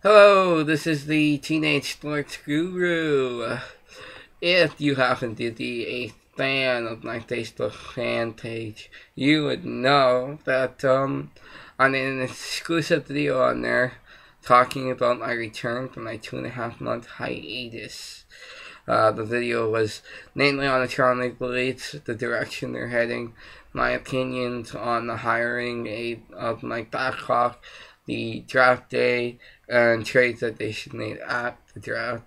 Hello, this is the Teenage Sports Guru. If you happen to be a fan of my Facebook fan page, you would know that on an exclusive video on there talking about my return from my 2.5 month hiatus. The video was mainly on the Toronto Maple Leafs, the direction they're heading, my opinions on the hiring of Mike Babcock, the draft day, and trades that they should make at the draft.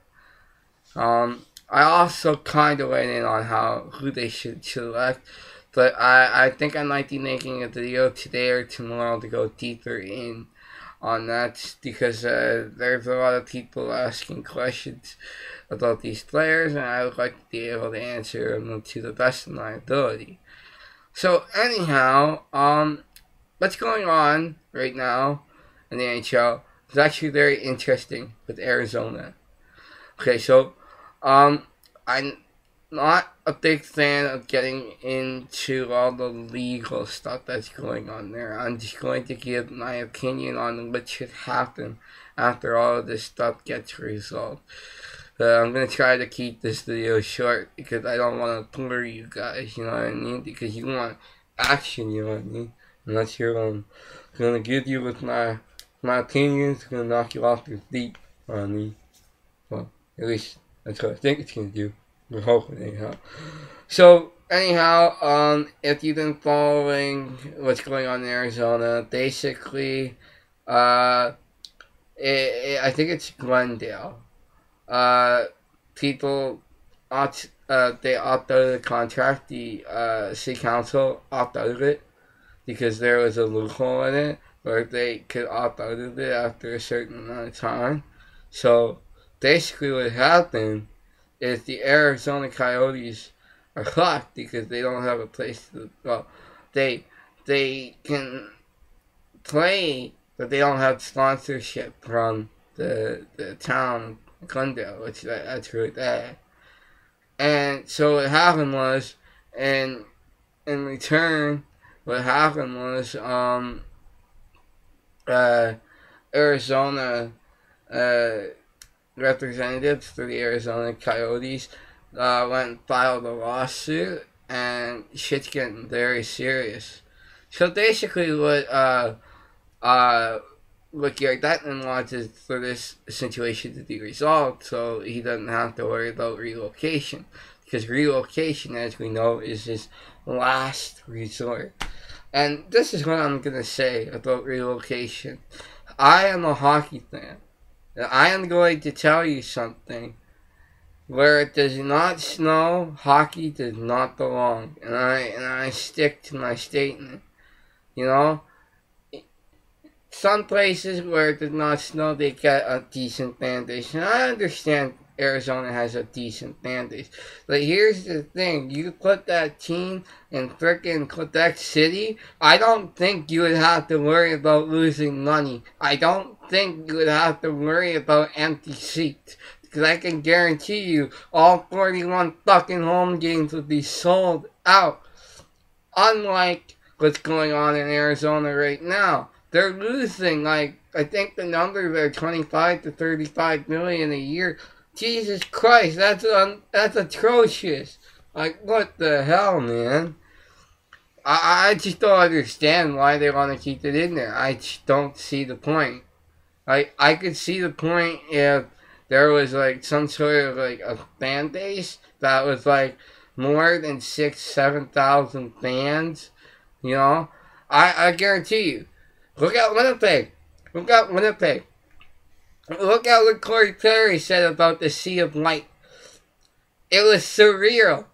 I also kind of went in on who they should select, but I think I might be making a video today or tomorrow to go deeper in on that because there's a lot of people asking questions about these players, and I would like to be able to answer them to the best of my ability. So anyhow, what's going on right now in the NHL is actually very interesting with Arizona. Okay, so I'm not a big fan of getting into all the legal stuff that's going on there. I'm just going to give my opinion on what should happen after all of this stuff gets resolved. I'm going to try to keep this video short because I don't want to bore you guys, you know what I mean? Because you want action, you know what I mean? And that's here I'm going to give you with my opinions. Going to knock you off your feet on me. Well, at least that's what I think it's going to do. We're hoping, anyhow. So, anyhow, if you've been following what's going on in Arizona, basically, I think it's Glendale. People they opt out of the contract. The city council opt out of it because there was a loophole in it where they could opt out of it after a certain amount of time. So basically what happened is the Arizona Coyotes are fucked because they don't have a place to, well, they can play, but they don't have sponsorship from the town Glendale, which that's really bad. And so what happened was, and in return, what happened was, Arizona representatives for the Arizona Coyotes went and filed a lawsuit, and shit's getting very serious. So basically, what Gary Bettman wants is for this situation to be resolved so he doesn't have to worry about relocation. Because relocation, as we know, is his last resort. And this is what I'm going to say about relocation. I am a hockey fan. And I am going to tell you something. Where it does not snow, hockey does not belong. And I stick to my statement. You know? Some places where it does not snow, they get a decent fan base. And I understand Arizona has a decent fan base. But here's the thing. You put that team in frickin' Quebec City, I don't think you would have to worry about losing money. I don't think you would have to worry about empty seats. Because I can guarantee you, all 41 fucking home games would be sold out. Unlike what's going on in Arizona right now. They're losing, I think the numbers are 25 to 35 million a year. Jesus Christ, that's atrocious. Like, what the hell, man? I just don't understand why they want to keep it in there. I just don't see the point. I could see the point if there was, some sort of, a fan base that was, more than 7,000 fans, you know? I guarantee you. Look at Winnipeg. Look at Winnipeg. Look at what Corey Perry said about the Sea of Light. It was surreal.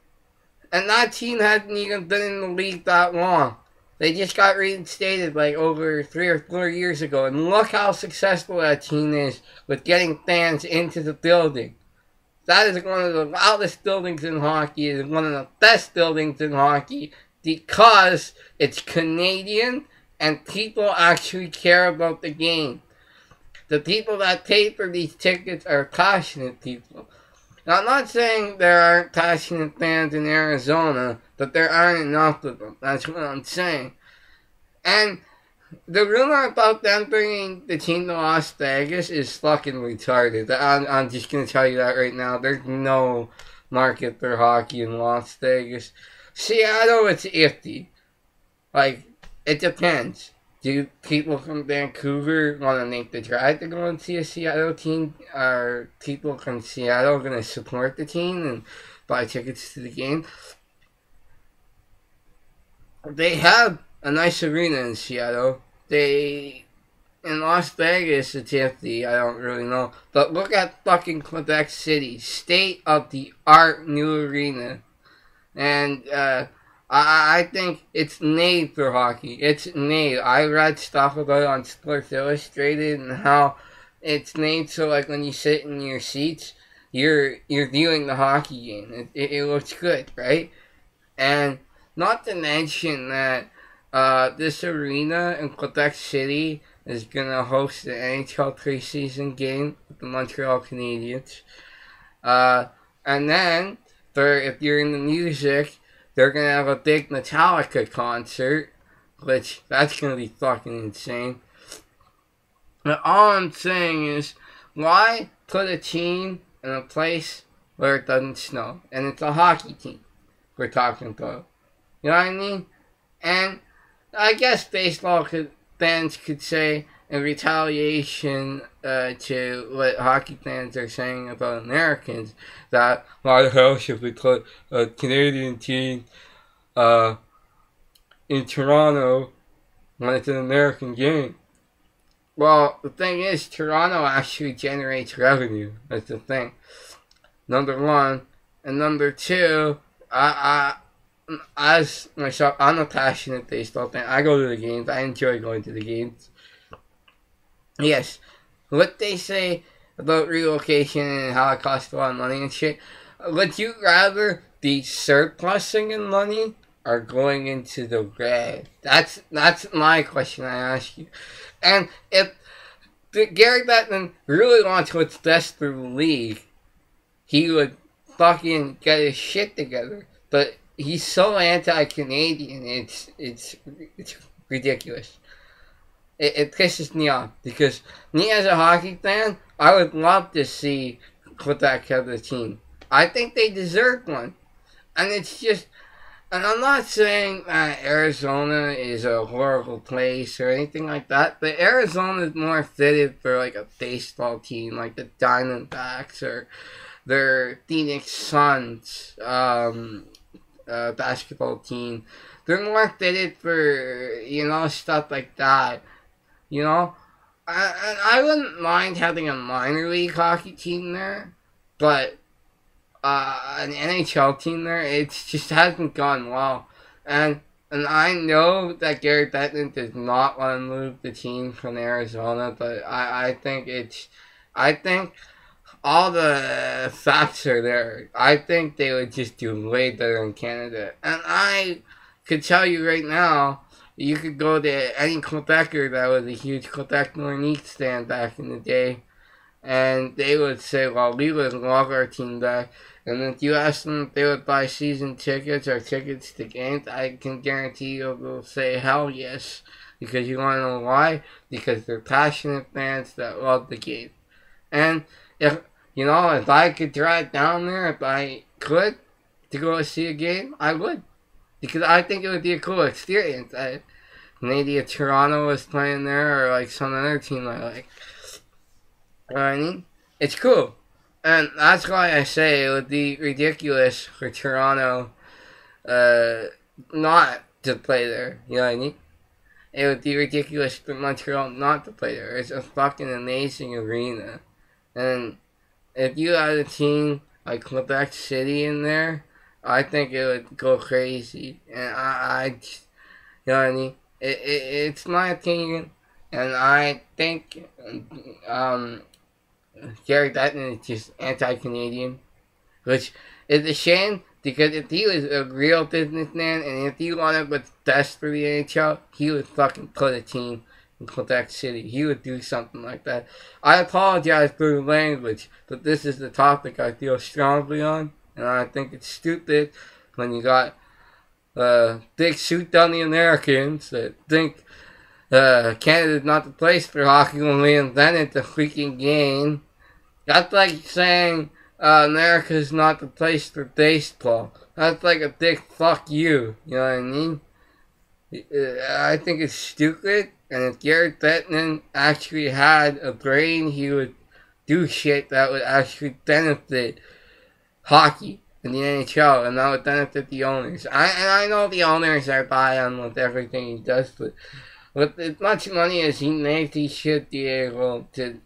And that team hadn't even been in the league that long. They just got reinstated over 3 or 4 years ago. And look how successful that team is with getting fans into the building. That is one of the loudest buildings in hockey. It is one of the best buildings in hockey because it's Canadian and people actually care about the game. The people that pay for these tickets are passionate people. Now, I'm not saying there aren't passionate fans in Arizona, but there aren't enough of them. That's what I'm saying. And The rumor about them bringing the team to Las Vegas is fucking retarded. I'm just gonna tell you that right now. There's no market for hockey in Las Vegas. Seattle, it's iffy. Like, it depends. Do people from Vancouver want to make the drive to go and see a Seattle team? Are people from Seattle going to support the team and buy tickets to the game? They have a nice arena in Seattle. In Las Vegas, it's empty. I don't really know. But look at fucking Quebec City. State of the art new arena. And I think it's made for hockey. It's made. I read stuff about it on Sports Illustrated and how it's made so like when you sit in your seats, you're viewing the hockey game. It looks good, right? And not to mention that this arena in Quebec City is gonna host the NHL preseason game with the Montreal Canadiens. Uh, and then if you're in the music, they're gonna have a big Metallica concert, which that's gonna be fucking insane. But all I'm saying is, why put a team in a place where it doesn't snow? And it's a hockey team we're talking about. You know what I mean? And I guess fans could say in retaliation to what hockey fans are saying about Americans that why the hell should we put a Canadian team in Toronto when it's an American game? Well, the thing is, Toronto actually generates revenue. That's the thing. Number one. And number two, as myself, I'm a passionate baseball fan. I go to the games. I enjoy going to the games. Yes, what they say about relocation and how it costs a lot of money and shit. Would you rather be surplusing in money or going into the red? That's my question I ask you. And if Gary Bettman really wants what's best for the league, he would fucking get his shit together. But he's so anti-Canadian, it's ridiculous. It pisses me off because me as a hockey fan, I would love to see Quebec have a team. I think they deserve one. And it's just, and I'm not saying that Arizona is a horrible place or anything like that, but Arizona is more fitted for like a baseball team like the Diamondbacks or their Phoenix Suns basketball team. They're more fitted for, stuff like that. I wouldn't mind having a minor league hockey team there, but an NHL team there, it just hasn't gone well. And I know that Gary Bettman does not want to move the team from Arizona, but I think all the facts are there. I think they would just do way better in Canada. And I could tell you right now, you could go to any Quebecer that was a huge Quebec Nordique fan back in the day, and they would say, well, we would love our team back. And if you ask them if they would buy season tickets or tickets to games, I can guarantee you they'll say, hell yes. Because you want to know why? Because they're passionate fans that love the game. And if I could drive down there, if I could, to go see a game, I would. Because I think it would be a cool experience. Maybe if Toronto was playing there or like some other team I like. You know what I mean? It's cool. And that's why I say it would be ridiculous for Toronto not to play there. You know what I mean? It would be ridiculous for Montreal not to play there. It's a fucking amazing arena. And if you had a team like Quebec City in there, I think it would go crazy. And you know what I mean? It's my opinion. And I think Gary Bettman is just anti-Canadian, which is a shame because if he was a real businessman and if he wanted what's best for the NHL, he would fucking put a team in Quebec City. He would do something like that. I apologize for the language, but this is the topic I feel strongly on, and I think it's stupid when you got big suit dummy Americans that think Canada's not the place for hockey when we invented the freaking game. That's like saying America's not the place for baseball. That's like a big fuck you. You know what I mean? I think it's stupid. And if Garrett Bettman actually had a brain, he would do shit that would actually benefit hockey in the NHL, and that would benefit the owners. I know the owners are buying with everything he does, but with as much money as he makes, he should be able to,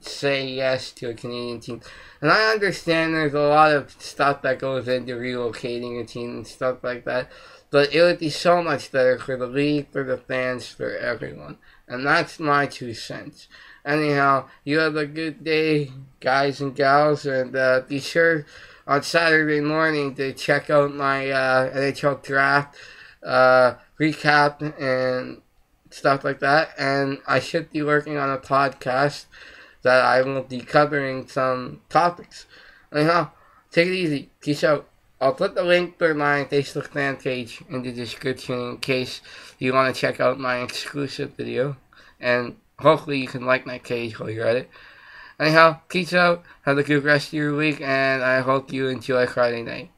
say yes to a Canadian team. And I understand there's a lot of stuff that goes into relocating a team and stuff like that, but it would be so much better for the league, for the fans, for everyone. And that's my 2 cents. Anyhow, you have a good day, guys and gals, and be sure on Saturday morning to check out my NHL draft recap and stuff like that. And I should be working on a podcast that I will be covering some topics. Anyhow, take it easy. Peace out. I'll put the link for my Facebook fan page in the description in case you want to check out my exclusive video. And hopefully you can like my page while you're at it. Anyhow, peace out. Have a good rest of your week, and I hope you enjoy Friday night.